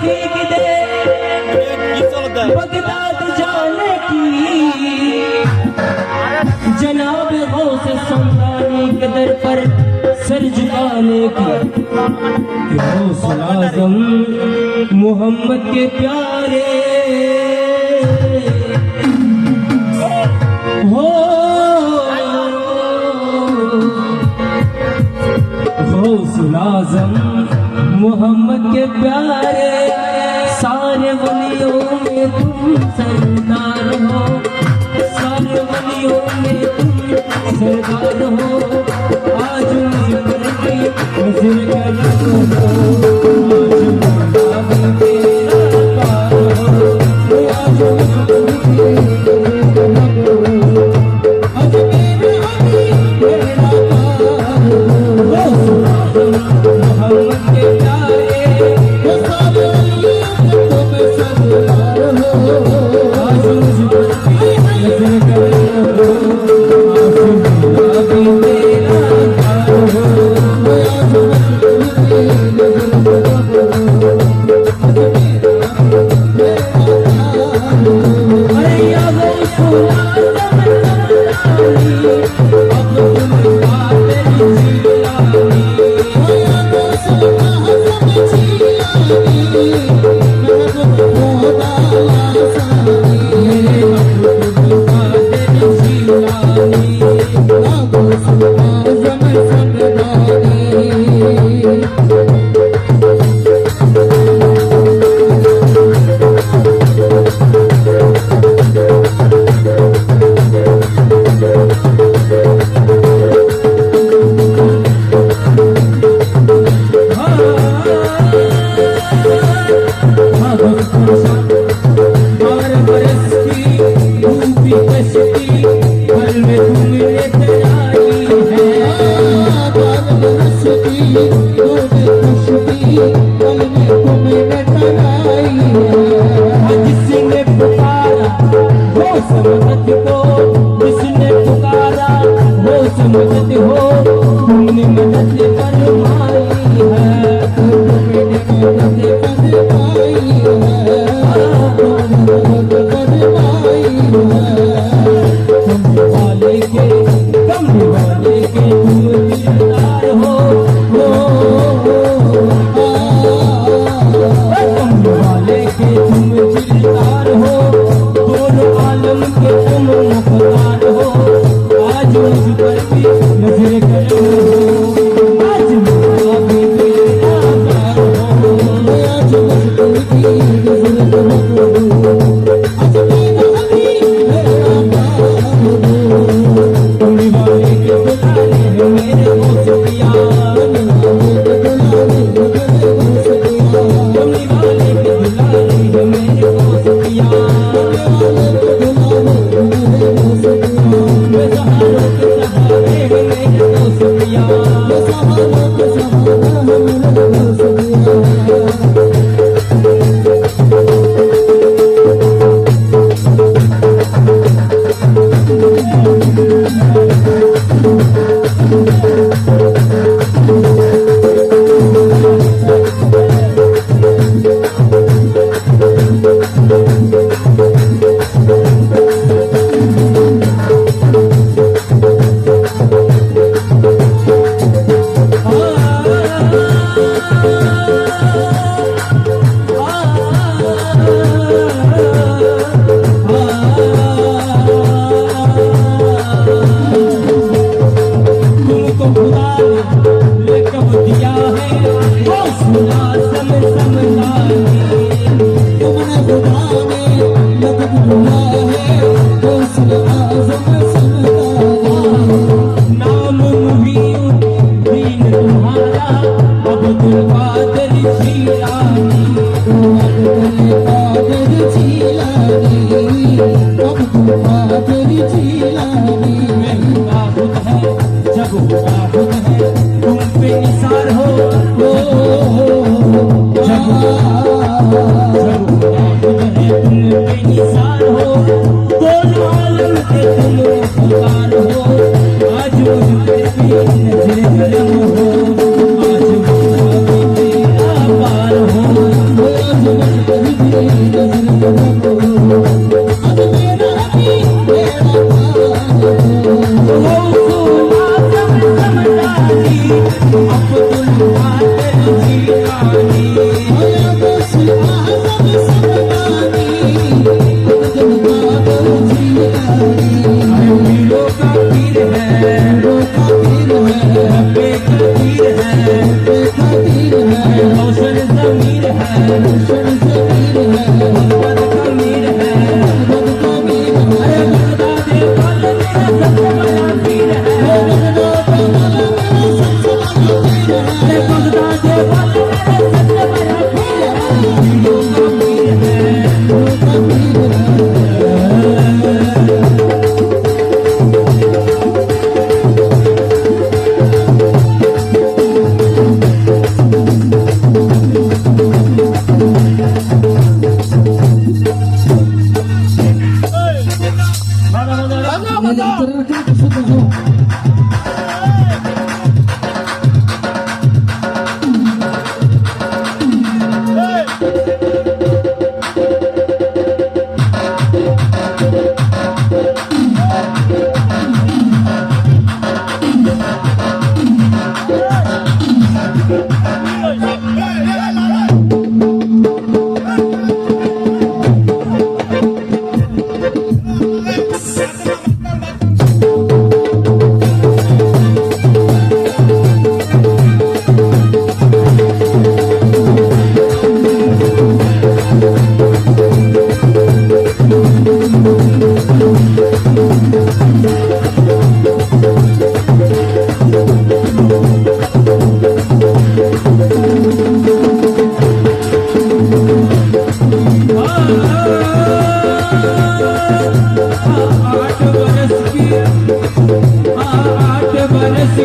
फेंक दे बगदाद जाने की। जनाब गौस समदानी के दर पर सर झुकाने की। गौसुल आज़म मोहम्मद के प्यारे हो। गौसुल आज़म मोहम्मद के प्यारे, सारे वलियों में तुम सरदार हो, सारे वलियों में तुम सरदार हो। आज मुझ पर भी नजर करो, आज मौला भी तेरा प्यार हो, आज मुझ पर भी नजर करो, आज मेरा भी तेरा प्यार हो। गौसुल आज़म मोहम्मद के प्यारे, वो सारे वलियों में तुम सरदार हो, आज मुझ पर भी नजर करो, आज मौला भी तेरा प्यार हो, आज मुझ पर भी नजर करो, आज मेरा तेरा प्यार हो। अरे या गौसुल आज़म समदानी, अब तुम कादिर जीलानी। या गौसुल आज़म जीलानी, महबूब खुदा लासानी, मेरे महबूब कादिर जीलानी। या गौसुल आज़म समदानी। बार बरसती धूपी कश्ती पल में तुमने तैयारी है। बार बरसती धूपी कश्ती पल में तुमने तैयारी है। जिसने पुकारा वो समझत हो, जिसने पुकारा वो समझत हो, तुमने मदद फरमाई है, तुमने मदद फरमाई है, मदद फरमाई है। कमरे वाले के तुम दिलदार हो, कमरे वाले के तुम दिलदार हो, दोनों आलम के तुम मुख्तार हो। आज मुझ पर भी नजर करो, आज मौला भी तेरा प्यार हो, आज मुझ पर भी नजर करो, आज मेरा भी तेरा प्यार हो। कमरे वाले के बुलाने हैं मेरे गौस पिया, कमरे वाले के बुलाने हैं मेरे गौस पिया, कमरे वाले के बुलाने हैं मेरे गौस पिया, कमरे वाले के बुलाने हैं मेरे गौस पिया। वे सहारों के सहारे हैं मेरे गौस पिया, वे सहारों के सहारे हैं मेरे गौस पिया। आज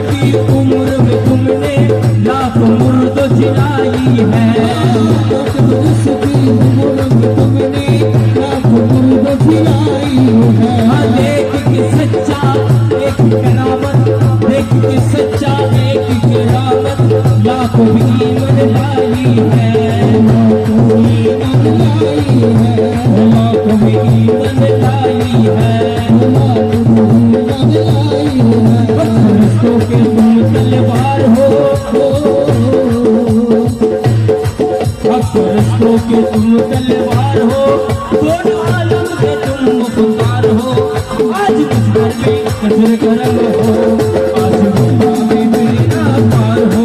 की उम्र में तुमने लाख मुर्द जिलाई है। एक बरस की उम्र में तुमने लाख मुर्द जिलाई है। हाँ, देख के सच्चा एक करामत, देख के सच्चा एक करामत, लाखों भी ईमान लाई है। लाखों ईमान लाई है। लाखों भी ईमान लाई है। लाखों ईमान लाई है। फरिश्तों के तुम तलवार हो, फरिश्तों के तुम तलवार हो, दोनों आलम के तुम मुख्तार हो। आज मुझ पर भी नजर करम हो, आज मुझ पर भी मेरा पार हो।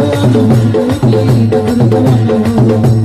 आज मुझ पर भी नजर करम हो।